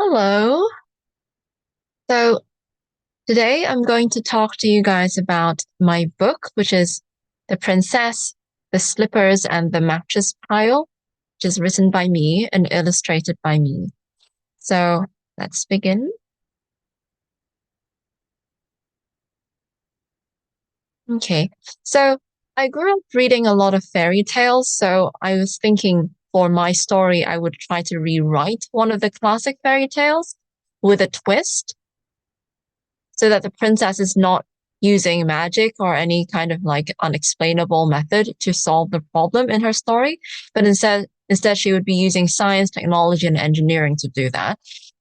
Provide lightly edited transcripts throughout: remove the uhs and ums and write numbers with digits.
Hello. So today I'm going to talk to you guys about my book, which is The Princess, the Slippers, and the Mattress Pile, which is written by me and illustrated by me. So let's begin. Okay. So I grew up reading a lot of fairy tales, so I was thinking for my story, I would try to rewrite one of the classic fairy tales with a twist, so that the princess is not using magic or any kind of like unexplainable method to solve the problem in her story, but instead she would be using science, technology, and engineering to do that.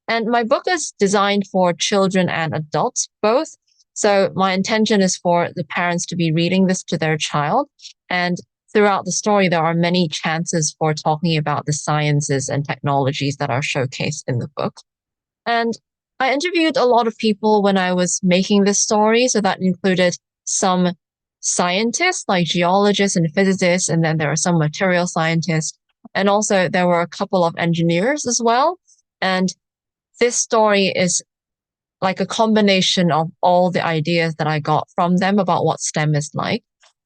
And my book is designed for children and adults both. So my intention is for the parents to be reading this to their child. And throughout the story, there are many chances for talking about the sciences and technologies that are showcased in the book. And I interviewed a lot of people when I was making this story. So that included some scientists like geologists and physicists, and then there are some material scientists. And also there were a couple of engineers as well. And this story is like a combination of all the ideas that I got from them about what STEM is like.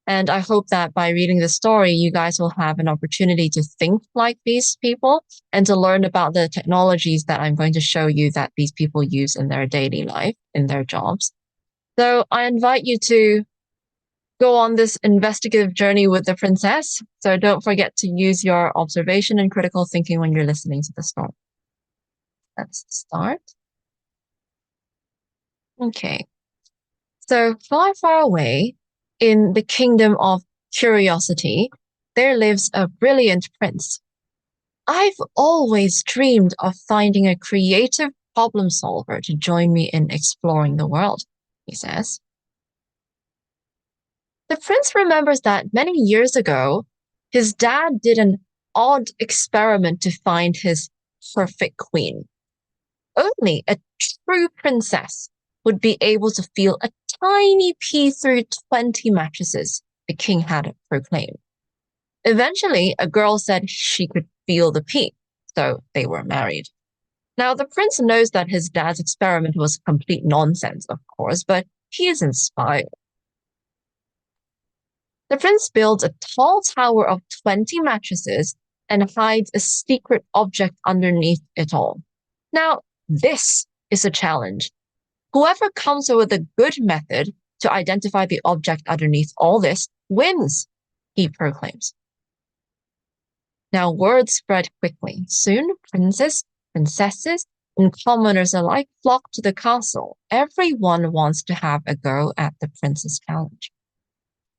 And I hope that by reading the story, you guys will have an opportunity to think like these people and to learn about the technologies that I'm going to show you that these people use in their daily life, in their jobs. So I invite you to go on this investigative journey with the princess. So don't forget to use your observation and critical thinking when you're listening to the story. Let's start. Okay. So far, far away in the kingdom of curiosity, there lives a brilliant prince. I've always dreamed of finding a creative problem solver to join me in exploring the world, he says. The prince remembers that many years ago, his dad did an odd experiment to find his perfect queen. Only a true princess would be able to feel a tiny pea through 20 mattresses, the king had proclaimed. Eventually, a girl said she could feel the pea, so they were married. Now, the prince knows that his dad's experiment was complete nonsense, of course, but he is inspired. The prince builds a tall tower of 20 mattresses and hides a secret object underneath it all. Now, this is a challenge. Whoever comes up with a good method to identify the object underneath all this wins, he proclaims. Now, word spread quickly. Soon, princes, princesses, and commoners alike flock to the castle. Everyone wants to have a go at the prince's challenge.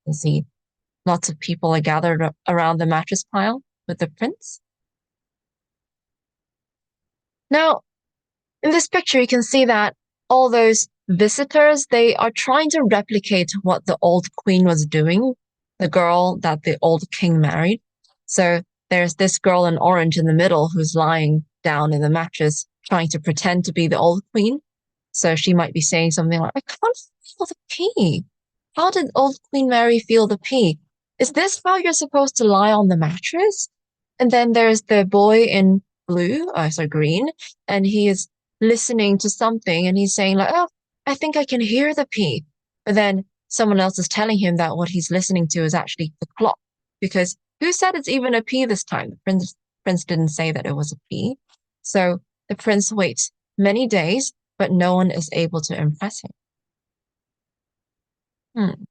You see, lots of people are gathered around the mattress pile with the prince. Now, in this picture, you can see that all those visitors, they are trying to replicate what the old queen was doing, the girl that the old king married. So there's this girl in orange in the middle who's lying down in the mattress trying to pretend to be the old queen. So she might be saying something like, I can't feel the pee. How did old Queen Mary feel the pee? Is this how you're supposed to lie on the mattress? And then there's the boy in blue, sorry, green, and he is listening to something and he's saying like, oh, I think I can hear the pee. But then someone else is telling him that what he's listening to is actually the clock, because who said it's even a pee this time? The prince didn't say that it was a pee. So the prince waits many days, but no one is able to impress him. Hmm.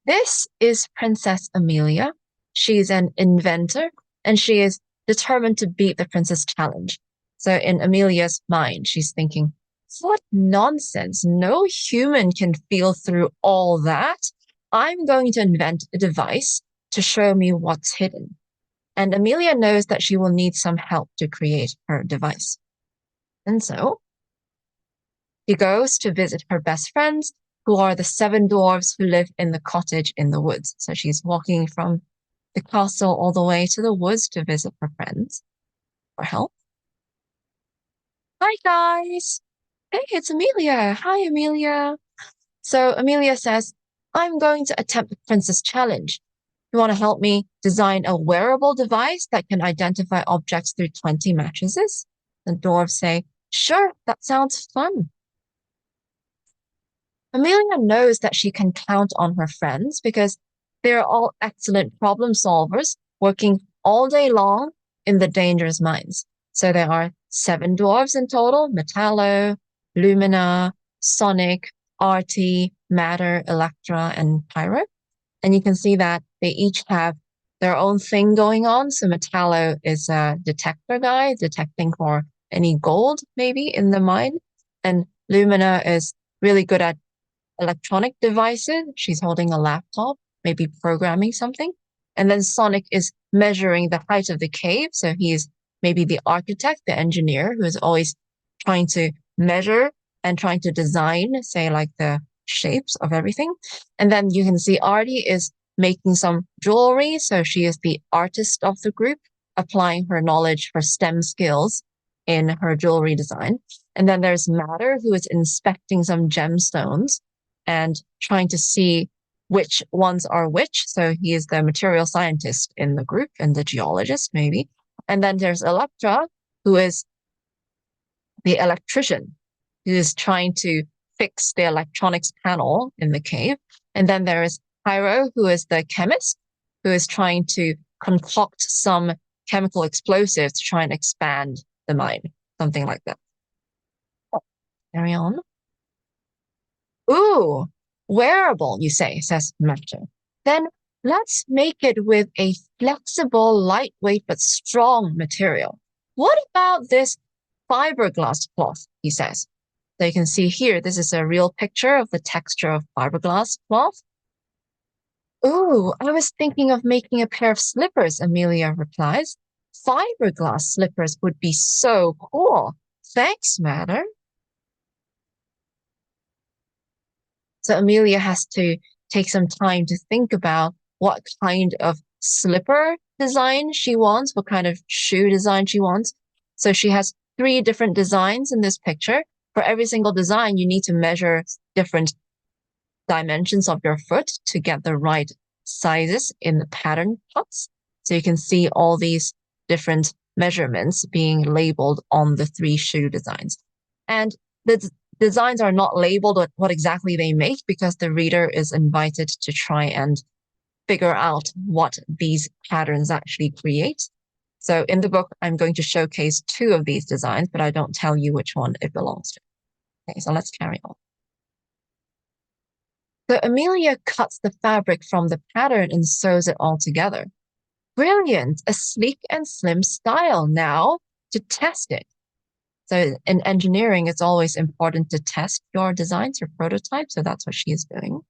This is Princess Amelia. She's an inventor and she is determined to beat the princess challenge. So in Amelia's mind, she's thinking, what nonsense. No human can feel through all that. I'm going to invent a device to show me what's hidden. And Amelia knows that she will need some help to create her device. And so she goes to visit her best friends, who are the seven dwarves who live in the cottage in the woods. So she's walking from the castle all the way to the woods to visit her friends for help. Hi, guys. Hey, it's Amelia. Hi, Amelia. So Amelia says, I'm going to attempt the princess challenge. You want to help me design a wearable device that can identify objects through 20 mattresses? The dwarves say, sure, that sounds fun. Amelia knows that she can count on her friends because they're all excellent problem solvers working all day long in the dangerous mines. So there are 7 dwarves in total: Metallo, Lumina, Sonic, Artie, Matter, Electra, and Pyro. And you can see that they each have their own thing going on. So Metallo is a detector guy, detecting for any gold maybe in the mine. And Lumina is really good at electronic devices. She's holding a laptop, maybe programming something. And then Sonic is measuring the height of the cave. So he's maybe the architect, the engineer who is always trying to measure and trying to design, say, like the shapes of everything. And then you can see Artie is making some jewelry. So she is the artist of the group, applying her knowledge, her STEM skills in her jewelry design. And then there's Matter, who is inspecting some gemstones and trying to see which ones are which. So he is the material scientist in the group and the geologist, maybe. And then there's Electra, who is the electrician, who is trying to fix the electronics panel in the cave. And then there is Pyro, who is the chemist, who is trying to concoct some chemical explosives to try and expand the mine, something like that. Carry on. Ooh, wearable, you say, says Matcha. Then let's make it with a flexible, lightweight, but strong material. What about this fiberglass cloth, he says. So you can see here, this is a real picture of the texture of fiberglass cloth. Ooh, I was thinking of making a pair of slippers, Amelia replies. Fiberglass slippers would be so cool. Thanks, Matter. So Amelia has to take some time to think about what kind of slipper design she wants, what kind of shoe design she wants. So she has 3 different designs in this picture. For every single design, you need to measure different dimensions of your foot to get the right sizes in the pattern plots. So you can see all these different measurements being labeled on the 3 shoe designs. And the designs are not labeled what exactly they make because the reader is invited to try and figure out what these patterns actually create. So in the book, I'm going to showcase 2 of these designs, but I don't tell you which one it belongs to. Okay, so let's carry on. So Amelia cuts the fabric from the pattern and sews it all together. Brilliant, a sleek and slim style. Now to test it. So in engineering, it's always important to test your designs, your prototypes. So that's what she is doing.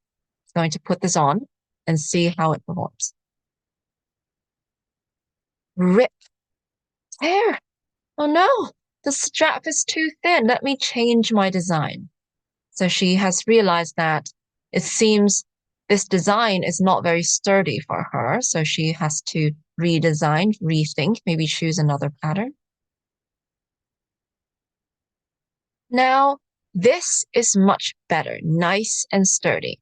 She's going to put this on and see how it performs. Rip. There. Oh no, the strap is too thin. Let me change my design. So she has realized that it seems this design is not very sturdy for her. So she has to redesign, rethink, maybe choose another pattern. Now, this is much better, nice and sturdy.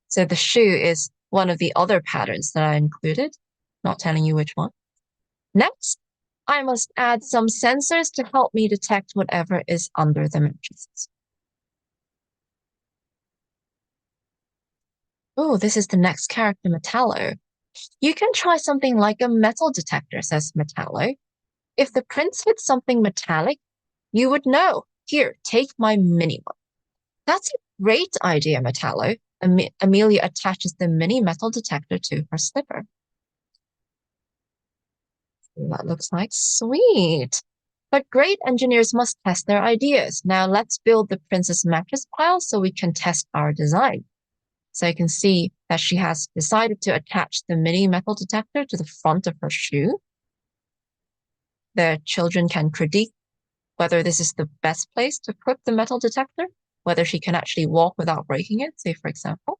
So the shoe is one of the other patterns that I included, not telling you which one. Next, I must add some sensors to help me detect whatever is under the mattresses. Oh, this is the next character, Metallo. You can try something like a metal detector, says Metallo. If the prints hit something metallic, you would know. Here, take my mini one. That's a great idea, Metallo. Amelia attaches the mini metal detector to her slipper. That looks like sweet. But great engineers must test their ideas. Now let's build the princess mattress pile so we can test our design. So you can see that she has decided to attach the mini metal detector to the front of her shoe. The children can critique whether this is the best place to put the metal detector, whether she can actually walk without breaking it, say, for example.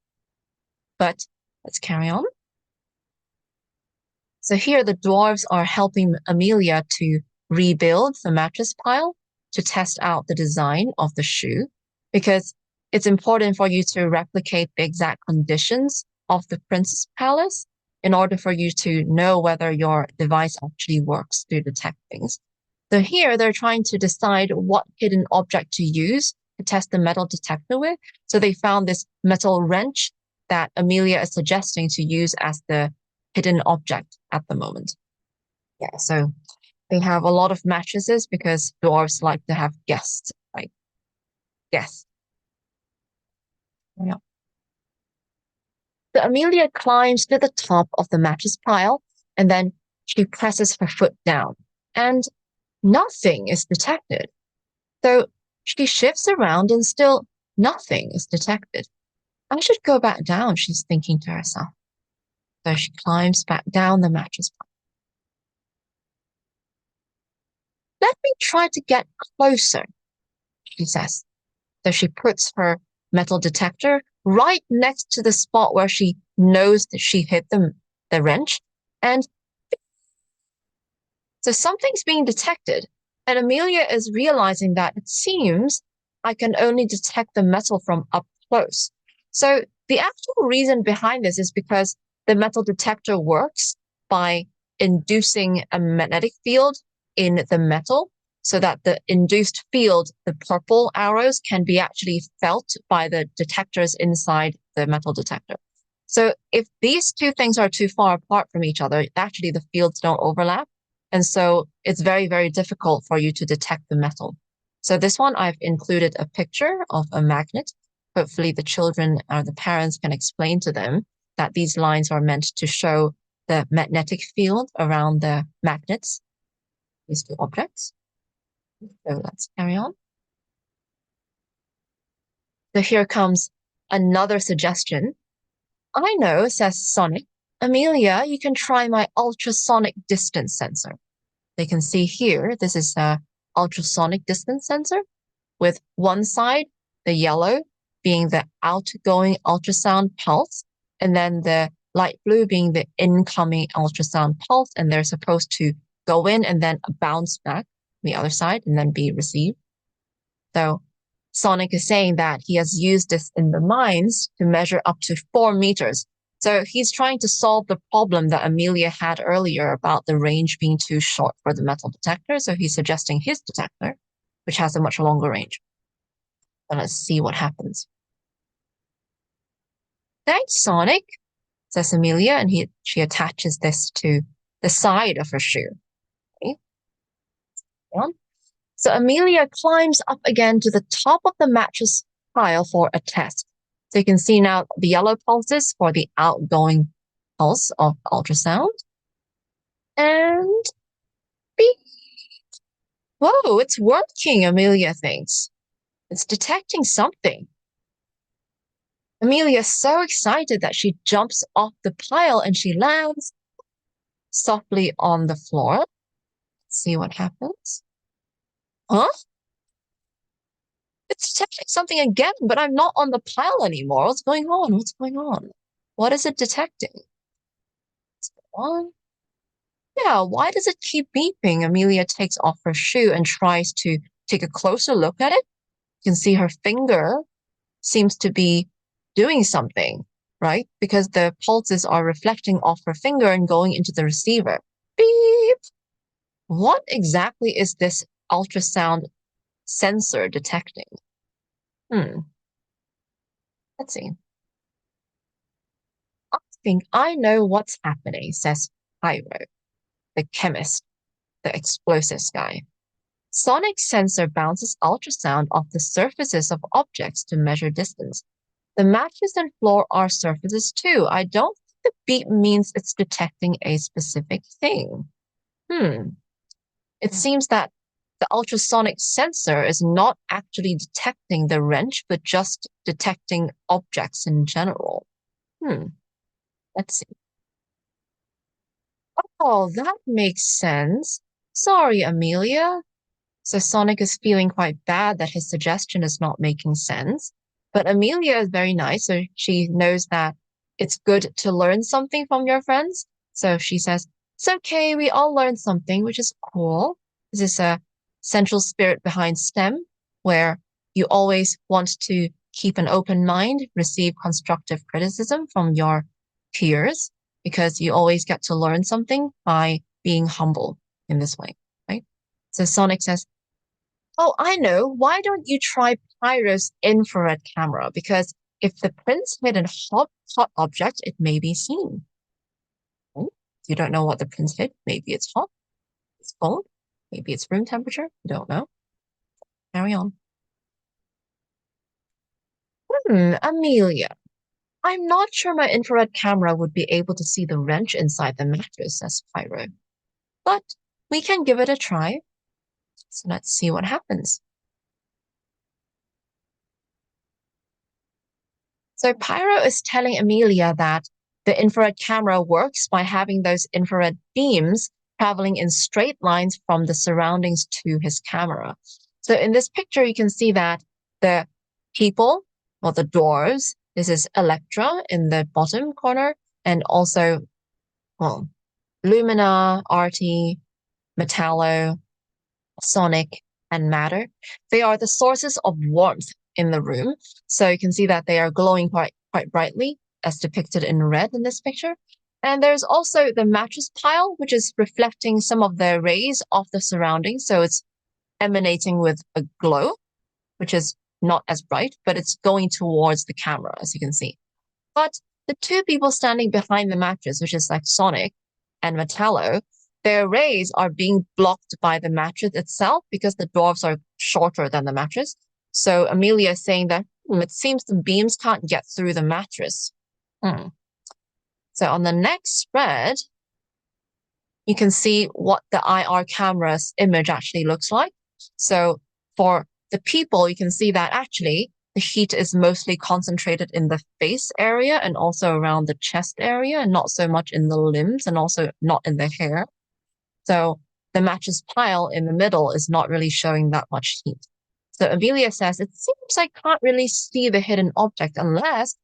But let's carry on. So here the dwarves are helping Amelia to rebuild the mattress pile to test out the design of the shoe, because it's important for you to replicate the exact conditions of the princess palace in order for you to know whether your device actually works to detect things. So here they're trying to decide what hidden object to use to test the metal detector with. So they found this metal wrench that Amelia is suggesting to use as the hidden object at the moment. Yeah, so they have a lot of mattresses because dwarves like to have guests, right? Guests. Yeah. So Amelia climbs to the top of the mattress pile and then she presses her foot down and nothing is detected. So she shifts around and still nothing is detected. I should go back down, she's thinking to herself. So she climbs back down the mattress pile. Let me try to get closer, she says. So she puts her metal detector right next to the spot where she knows that she hit the wrench. And so something's being detected. And Amelia is realizing that it seems I can only detect the metal from up close. So the actual reason behind this is because the metal detector works by inducing a magnetic field in the metal so that the induced field, the purple arrows, can be actually felt by the detectors inside the metal detector. So if these two things are too far apart from each other, actually the fields don't overlap. And so it's very, very difficult for you to detect the metal. So this one, I've included a picture of a magnet. Hopefully the children or the parents can explain to them that these lines are meant to show the magnetic field around the magnets, these two objects. So let's carry on. So here comes another suggestion. I know, says Sonic. Amelia, you can try my ultrasonic distance sensor. They can see here, this is a ultrasonic distance sensor with one side, the yellow, being the outgoing ultrasound pulse, and then the light blue being the incoming ultrasound pulse, and they're supposed to go in and then bounce back the other side and then be received. So Sonic is saying that he has used this in the mines to measure up to 4 meters. So he's trying to solve the problem that Amelia had earlier about the range being too short for the metal detector. So he's suggesting his detector, which has a much longer range. So let's see what happens. Thanks, Sonic, says Amelia, and she attaches this to the side of her shoe. Okay. So Amelia climbs up again to the top of the mattress pile for a test. So you can see now the yellow pulses for the outgoing pulse of ultrasound. And beep. Whoa, it's working, Amelia thinks. It's detecting something. Amelia's so excited that she jumps off the pile and she lands softly on the floor. Let's see what happens. Huh? It's detecting something again, but I'm not on the pile anymore. What's going on? What's going on? What is it detecting? What's going on? Yeah, why does it keep beeping? Amelia takes off her shoe and tries to take a closer look at it. You can see her finger seems to be doing something, right? Because the pulses are reflecting off her finger and going into the receiver. Beep! What exactly is this ultrasound sensor detecting? Let's see. I think I know what's happening, says Pyro, the chemist, the explosives guy. Sonic sensor bounces ultrasound off the surfaces of objects to measure distance. The mattress and floor are surfaces too. I don't think the beep means it's detecting a specific thing. It seems that the ultrasonic sensor is not actually detecting the wrench, but just detecting objects in general. Let's see. Oh, that makes sense. Sorry, Amelia. So Sonic is feeling quite bad that his suggestion is not making sense. But Amelia is very nice, so she knows that it's good to learn something from your friends. So she says, it's okay, we all learned something, which is cool. This is a central spirit behind STEM, where you always want to keep an open mind, receive constructive criticism from your peers, because you always get to learn something by being humble in this way, right? So Sonic says, oh, I know. Why don't you try Pyro's infrared camera? Because if the prints hit a hot object, it may be seen. Oh, you don't know what the prints hit. Maybe it's hot, it's cold, maybe it's room temperature. You don't know. Carry on. Amelia. I'm not sure my infrared camera would be able to see the wrench inside the mattress, says Pyro. But we can give it a try. So let's see what happens. So Pyro is telling Amelia that the infrared camera works by having those infrared beams traveling in straight lines from the surroundings to his camera. So in this picture, you can see that the people, or the doors, this is Electra in the bottom corner, and also, well, Lumina, Artie, Metallo, Sonic, and Matter. They are the sources of warmth in the room. So you can see that they are glowing quite brightly, as depicted in red in this picture. And there's also the mattress pile, which is reflecting some of the rays off the surroundings. So it's emanating with a glow, which is not as bright, but it's going towards the camera, as you can see. But the two people standing behind the mattress, which is like Sonic and Metallo, their rays are being blocked by the mattress itself because the dwarfs are shorter than the mattress. So Amelia is saying that it seems the beams can't get through the mattress. So on the next spread, you can see what the IR camera's image actually looks like. So for the people, you can see that actually the heat is mostly concentrated in the face area and also around the chest area, and not so much in the limbs and also not in the hair. So the mattress pile in the middle is not really showing that much heat. So Amelia says, it seems I can't really see the hidden object unless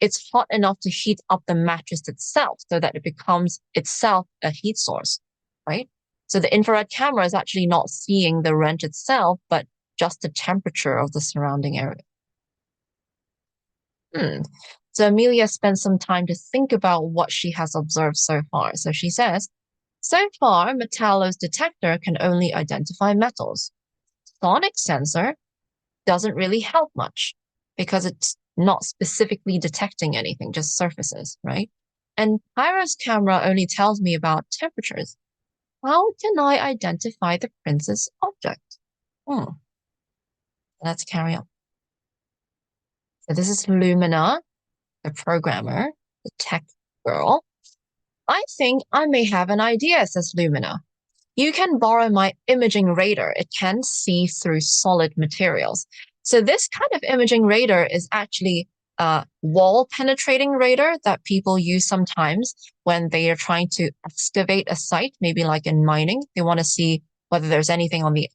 it's hot enough to heat up the mattress itself so that it becomes itself a heat source, right? So the infrared camera is actually not seeing the wrench itself, but just the temperature of the surrounding area. So Amelia spends some time to think about what she has observed so far. So she says, so far, Metallo's detector can only identify metals. Sonic's sensor doesn't really help much because it's not specifically detecting anything, just surfaces, right? And Pyro's camera only tells me about temperatures. How can I identify the prince's object? Let's carry on. So this is Lumina, the programmer, the tech girl. I think I may have an idea, says Lumina. You can borrow my imaging radar. It can see through solid materials. So this kind of imaging radar is actually a wall penetrating radar that people use sometimes when they are trying to excavate a site, maybe like in mining. They want to see whether there's anything on the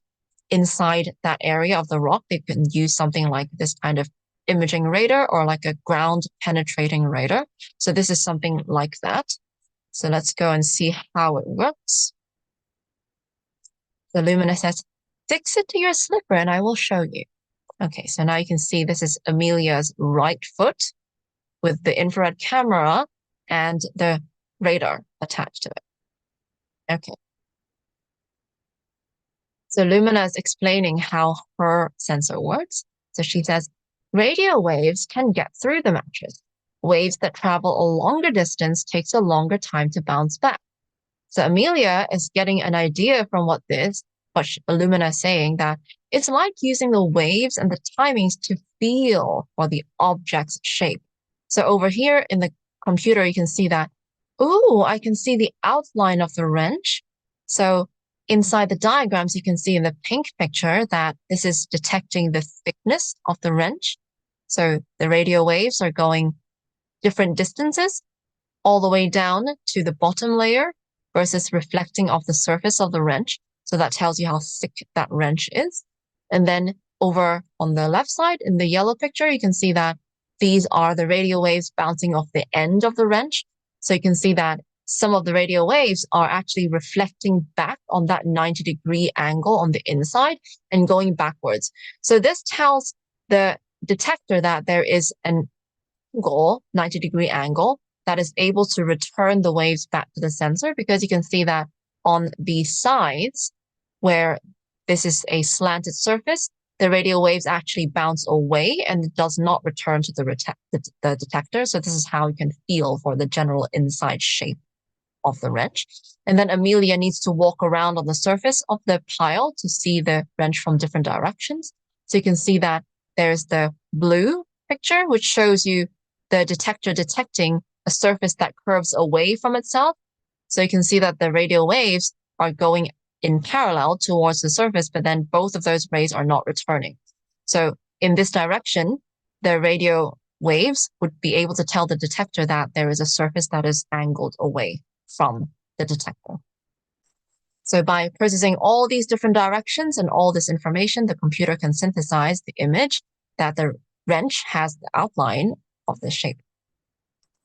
inside that area of the rock. They can use something like this kind of imaging radar or like a ground penetrating radar. So this is something like that. So let's go and see how it works. The Lumina says, fix it to your slipper and I will show you. Okay, so now you can see this is Amelia's right foot with the infrared camera and the radar attached to it. Okay. So Lumina is explaining how her sensor works. So she says, radio waves can get through the mattress. Waves that travel a longer distance takes a longer time to bounce back. So Amelia is getting an idea from what Lumina is saying, that it's like using the waves and the timings to feel for the object's shape. So over here in the computer, you can see that, I can see the outline of the wrench. So inside the diagrams, you can see in the pink picture that this is detecting the thickness of the wrench. So the radio waves are going different distances all the way down to the bottom layer versus reflecting off the surface of the wrench. So that tells you how thick that wrench is. And then over on the left side in the yellow picture, you can see that these are the radio waves bouncing off the end of the wrench. So you can see that some of the radio waves are actually reflecting back on that 90-degree angle on the inside and going backwards. So this tells the detector that there is an angle, 90-degree angle, that is able to return the waves back to the sensor, because you can see that on the sides where this is a slanted surface, the radio waves actually bounce away and it does not return to the detector. So this is how you can feel for the general inside shape of the wrench. And then Amelia needs to walk around on the surface of the pile to see the wrench from different directions. So you can see that there's the blue picture, which shows you the detector detecting a surface that curves away from itself. So you can see that the radio waves are going in parallel towards the surface, but then both of those rays are not returning. So in this direction, the radio waves would be able to tell the detector that there is a surface that is angled away from the detector. So by processing all these different directions and all this information, the computer can synthesize the image that the wrench has the outline of the shape.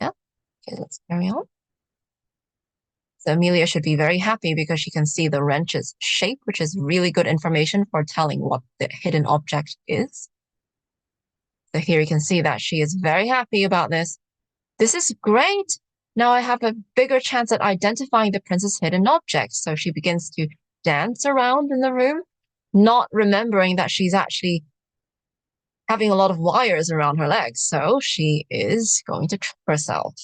Yeah. Okay, let's carry on. So Amelia should be very happy because she can see the wrench's shape, which is really good information for telling what the hidden object is. So here you can see that she is very happy about this. This is great. Now I have a bigger chance at identifying the prince's hidden object. So she begins to dance around in the room, not remembering that she's actually having a lot of wires around her legs. So she is going to trip herself.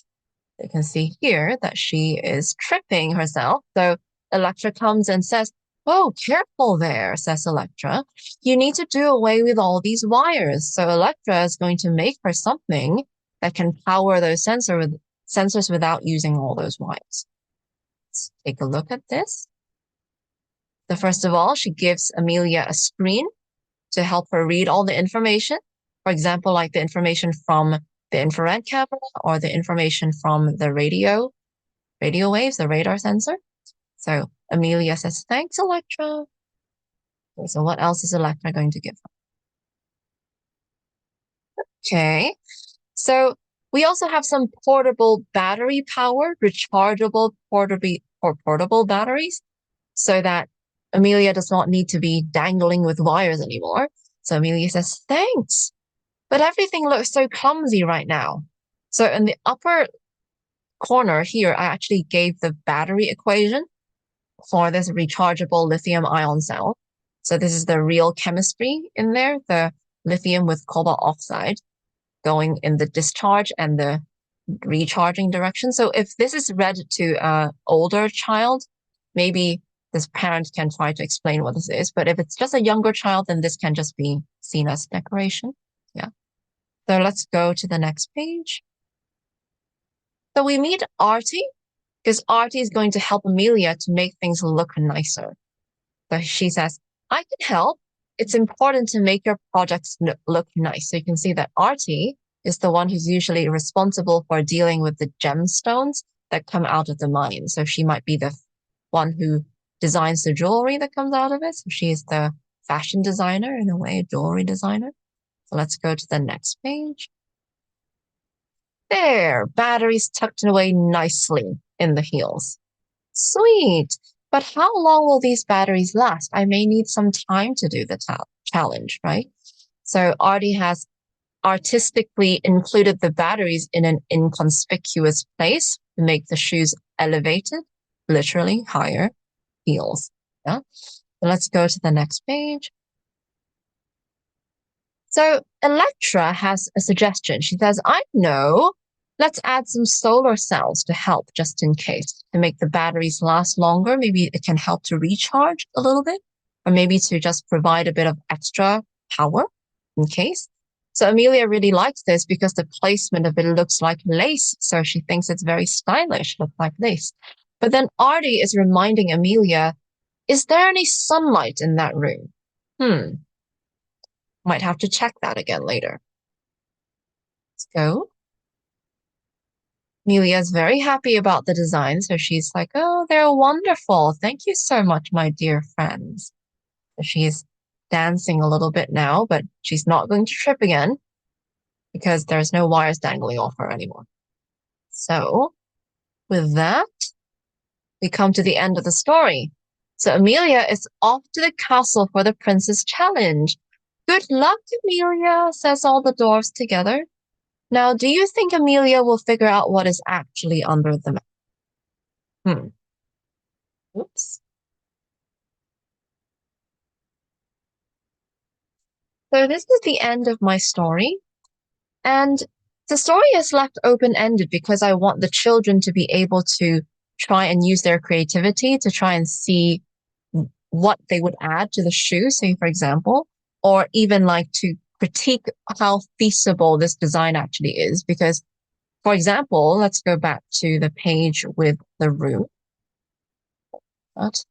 You can see here that she is tripping herself. So Electra comes and says, "Oh, careful there," says Electra. "You need to do away with all these wires." So Electra is going to make her something that can power those sensors without using all those wires. Let's take a look at this. So first of all, she gives Amelia a screen to help her read all the information. For example, like the information from the infrared camera or the information from the radio waves, the radar sensor. So Amelia says, "Thanks, Electra." Okay, so what else is Electra going to give her? Okay, so we also have some portable battery powered, rechargeable portable batteries so that Amelia does not need to be dangling with wires anymore. So Amelia says, "Thanks." But everything looks so clumsy right now. So in the upper corner here, I actually gave the battery equation for this rechargeable lithium ion cell. So this is the real chemistry in there, the lithium with cobalt oxide going in the discharge and the recharging direction. So if this is read to an older child, maybe this parent can try to explain what this is. But if it's just a younger child, then this can just be seen as decoration. Yeah. So let's go to the next page. So we meet Artie because Artie is going to help Amelia to make things look nicer. So she says, "I can help. It's important to make your projects look nice." So you can see that Artie is the one who's usually responsible for dealing with the gemstones that come out of the mine. So she might be the one who designs the jewelry that comes out of it. So she is the fashion designer, in a way, a jewelry designer. So let's go to the next page. There, batteries tucked away nicely in the heels. Sweet. But how long will these batteries last? I may need some time to do the challenge, right? So Artie has artistically included the batteries in an inconspicuous place to make the shoes elevated, literally higher heels. Yeah. So let's go to the next page. So Electra has a suggestion. She says, "I know, let's add some solar cells to help just in case, to make the batteries last longer. Maybe it can help to recharge a little bit, or maybe to just provide a bit of extra power in case." So Amelia really likes this because the placement of it looks like lace. So she thinks it's very stylish, looks like lace. But then Artie is reminding Amelia, "Is there any sunlight in that room?" Might have to check that again later. Let's go. Amelia's very happy about the design, so she's like, "Oh, they're wonderful. Thank you so much, my dear friends." So she's dancing a little bit now, but she's not going to trip again because there's no wires dangling off her anymore. So with that, we come to the end of the story. So Amelia is off to the castle for the princess challenge. "Good luck, Amelia," says all the dwarfs together. Now, do you think Amelia will figure out what is actually under the map? Oops. So this is the end of my story. And the story is left open-ended because I want the children to be able to try and use their creativity to try and see what they would add to the shoe, say, for example, or even like to critique how feasible this design actually is. Because, for example, let's go back to the page with the room. That's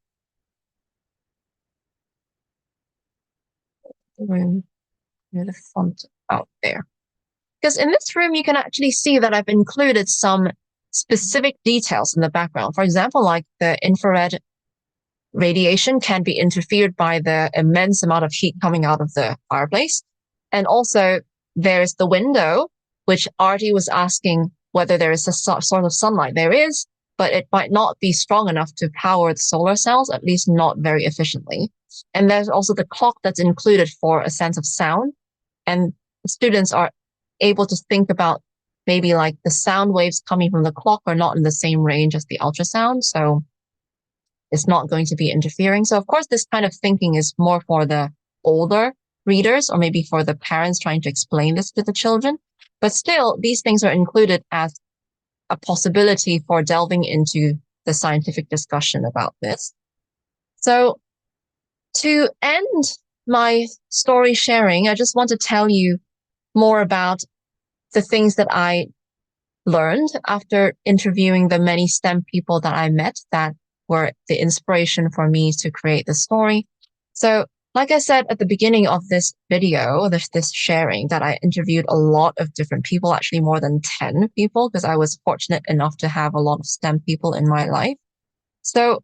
the room with the font out there. Because in this room, you can actually see that I've included some specific details in the background. For example, like the infrared radiation can be interfered by the immense amount of heat coming out of the fireplace. And also there's the window, which Artie was asking whether there is a sort of sunlight. There is, but it might not be strong enough to power the solar cells, at least not very efficiently. And there's also the clock that's included for a sense of sound. And students are able to think about maybe like the sound waves coming from the clock are not in the same range as the ultrasound. So it's not going to be interfering. So of course, this kind of thinking is more for the older readers or maybe for the parents trying to explain this to the children. But still, these things are included as a possibility for delving into the scientific discussion about this. So to end my story sharing, I just want to tell you more about the things that I learned after interviewing the many STEM people that I met that were the inspiration for me to create the story. So, like I said at the beginning of this video, this sharing, that I interviewed a lot of different people, actually more than 10 people, because I was fortunate enough to have a lot of STEM people in my life. So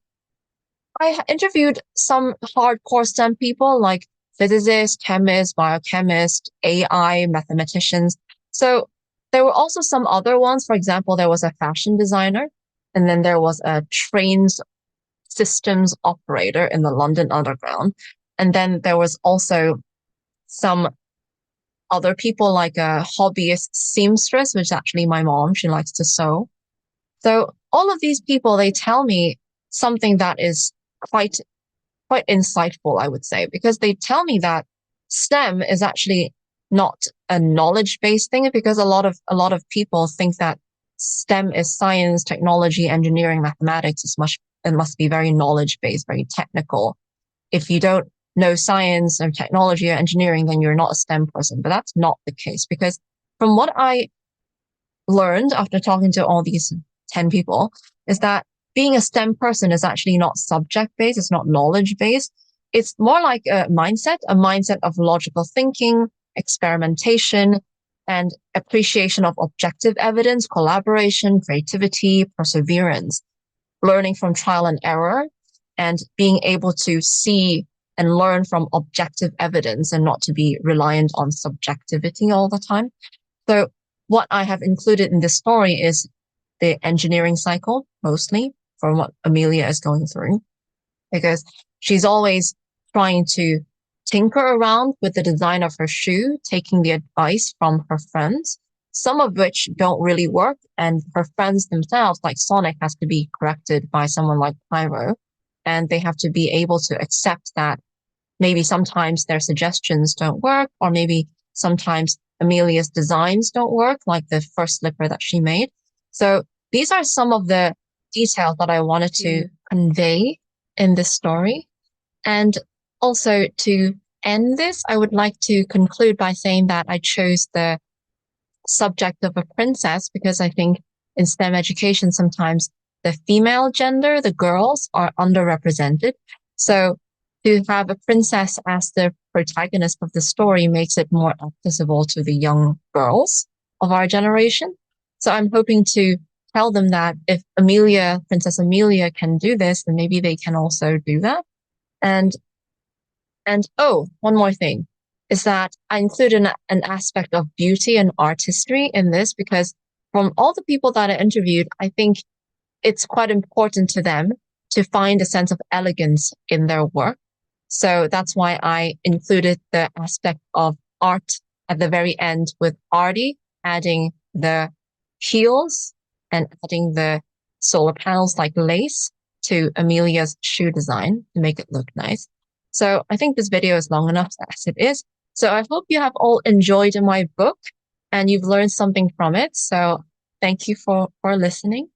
I interviewed some hardcore STEM people like physicists, chemists, biochemists, AI, mathematicians. So there were also some other ones. For example, there was a fashion designer, and then there was a trains systems operator in the London Underground. And then there was also some other people like a hobbyist seamstress, which is actually my mom. She likes to sew. So all of these people, they tell me something that is quite insightful, I would say, because they tell me that STEM is actually not a knowledge-based thing, because a lot of people think that STEM is science, technology, engineering, mathematics. It must be very knowledge-based, very technical. If you don't know science or technology or engineering, then you're not a STEM person. But that's not the case, because from what I learned after talking to all these 10 people is that being a STEM person is actually not subject-based, it's not knowledge-based. It's more like a mindset of logical thinking, experimentation, and appreciation of objective evidence, collaboration, creativity, perseverance, learning from trial and error, and being able to see and learn from objective evidence and not to be reliant on subjectivity all the time. So what I have included in this story is the engineering cycle, mostly from what Amelia is going through, because she's always trying to tinker around with the design of her shoe, taking the advice from her friends, some of which don't really work. And her friends themselves, like Sonic, has to be corrected by someone like Pyro. And they have to be able to accept that maybe sometimes their suggestions don't work, or maybe sometimes Amelia's designs don't work, like the first slipper that she made. So these are some of the details that I wanted to convey in this story. And also to end this, I would like to conclude by saying that I chose the subject of a princess because I think in STEM education, sometimes the female gender, the girls, are underrepresented. So to have a princess as the protagonist of the story makes it more accessible to the young girls of our generation. So I'm hoping to tell them that if Princess Amelia can do this, then maybe they can also do that. And oh, one more thing is that I included an aspect of beauty and artistry in this because from all the people that I interviewed, I think it's quite important to them to find a sense of elegance in their work. So that's why I included the aspect of art at the very end with Artie adding the heels and adding the solar panels like lace to Amelia's shoe design to make it look nice. So I think this video is long enough as it is. So I hope you have all enjoyed my book and you've learned something from it. So thank you for listening.